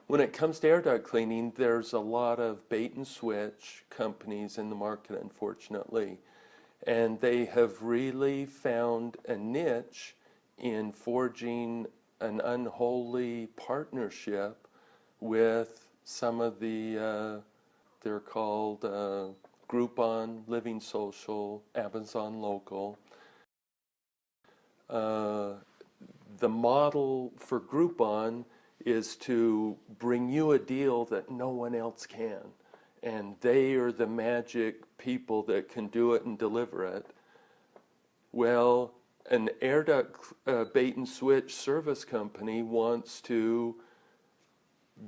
When it comes to air duct cleaning, there's a lot of bait and switch companies in the market, unfortunately. And they have really found a niche in forging an unholy partnership with some of the, they're called Groupon, Living Social, Amazon Local. The model for Groupon is to bring you a deal that no one else can. And they are the magic people that can do it and deliver it. Well, an air duct bait and switch service company wants to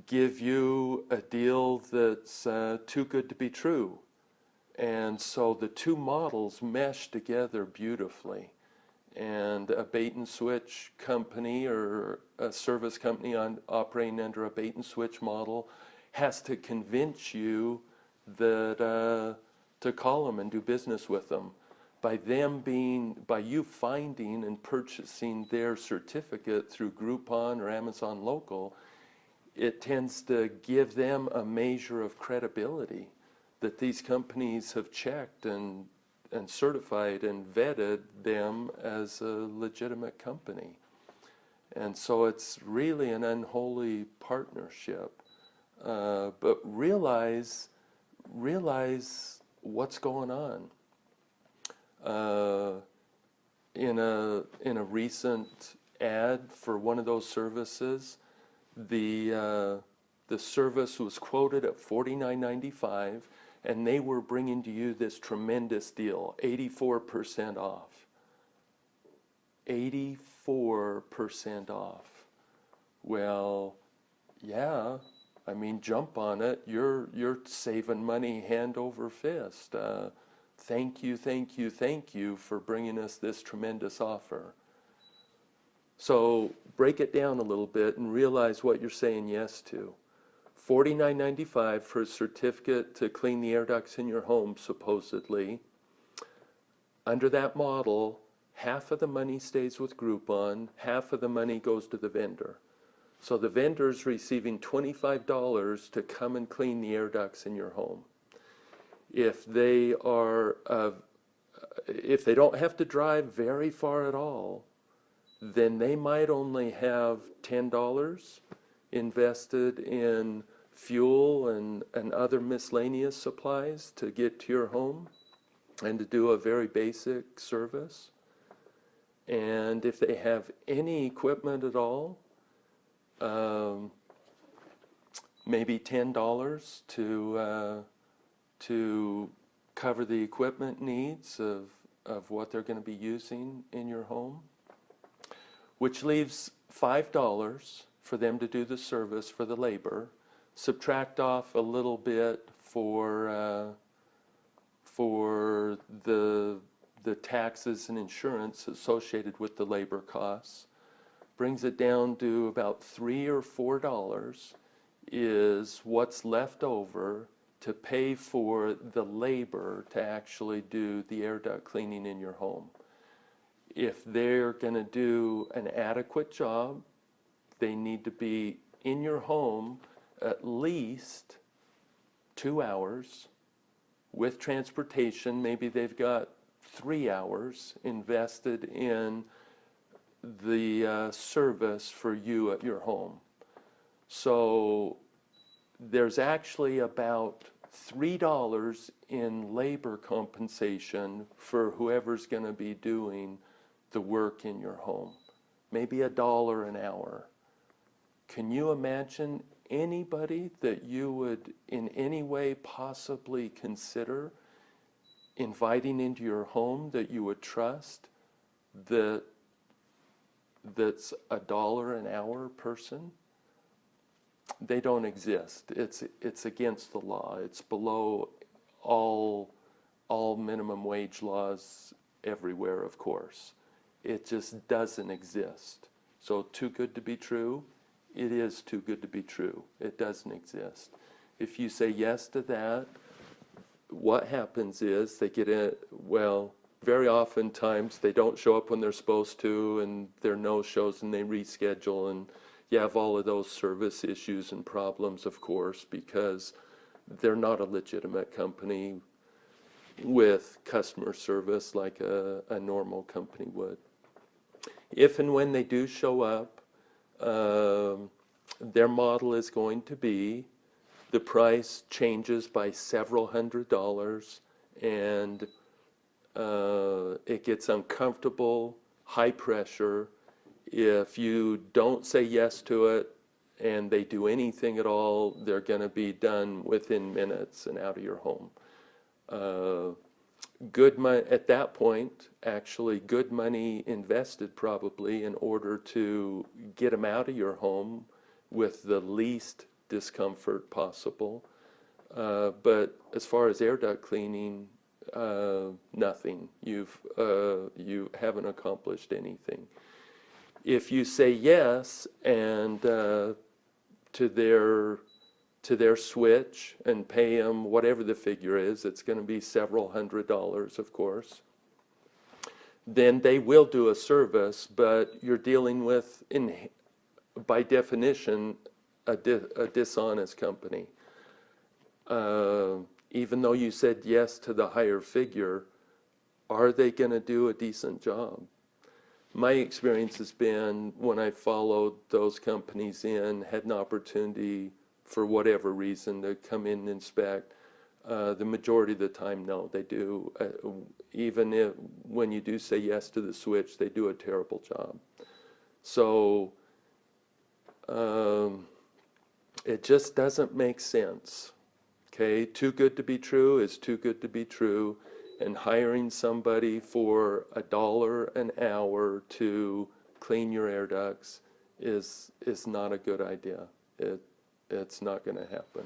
give you a deal that's too good to be true. And so the two models mesh together beautifully. And a bait and switch company or a service company operating under a bait and switch model has to convince you that to call them and do business with them. By you finding and purchasing their certificate through Groupon or Amazon Local, it tends to give them a measure of credibility that these companies have checked and certified and vetted them as a legitimate company. And so it's really an unholy partnership. But realize what's going on. In a recent ad for one of those services, the service was quoted at $49.95, and they were bringing to you this tremendous deal, 84% off. 84% off. Well, yeah, I mean, jump on it. You're saving money hand over fist. Thank you for bringing us this tremendous offer. So break it down a little bit and realize what you're saying yes to. $49.95 for a certificate to clean the air ducts in your home, supposedly. Under that model, half of the money stays with Groupon, half of the money goes to the vendor. So the vendor's receiving $25 to come and clean the air ducts in your home. If they don't have to drive very far at all, then they might only have $10 invested in fuel and other miscellaneous supplies to get to your home and to do a very basic service. And if they have any equipment at all, maybe $10 to cover the equipment needs of what they're going to be using in your home, which leaves $5 for them to do the service for the labor. Subtract off a little bit for the taxes and insurance associated with the labor costs. Brings it down to about $3 or $4 is what's left over to pay for the labor to actually do the air duct cleaning in your home. If they're going to do an adequate job, they need to be in your home at least 2 hours with transportation. Maybe they've got 3 hours invested in the service for you at your home. So there's actually about $3 in labor compensation for whoever's going to be doing the work in your home. Maybe $1 an hour. Can you imagine anybody that you would in any way possibly consider inviting into your home that you would trust that's $1 an hour person? They don't exist. It's against the law. It's below all minimum wage laws everywhere, of course. It just doesn't exist. So too good to be true? It is too good to be true. It doesn't exist. If you say yes to that, what happens is they get in, well, very often times they don't show up when they're supposed to, and there are no shows and they reschedule, and you have all of those service issues and problems, of course, because they're not a legitimate company with customer service like a normal company would. If and when they do show up, their model is going to be the price changes by several $100s, and it gets uncomfortable, high pressure. If you don't say yes to it and they do anything at all, they're going to be done within minutes and out of your home. Good money at that point, actually good money invested probably in order to get them out of your home with the least discomfort possible. But as far as air duct cleaning, nothing. You haven't accomplished anything. If you say yes and to their switch and pay them whatever the figure is, it's going to be several $100s, of course, then they will do a service, but you're dealing with, by definition, a dishonest company. Even though you said yes to the higher figure, are they going to do a decent job? My experience has been when I followed those companies in, had an opportunity for whatever reason to come in and inspect, the majority of the time, no, they do. Even if, when you do say yes to the switch, they do a terrible job. So it just doesn't make sense. Okay, too good to be true is too good to be true, and hiring somebody for $1 an hour to clean your air ducts is not a good idea. It's not going to happen.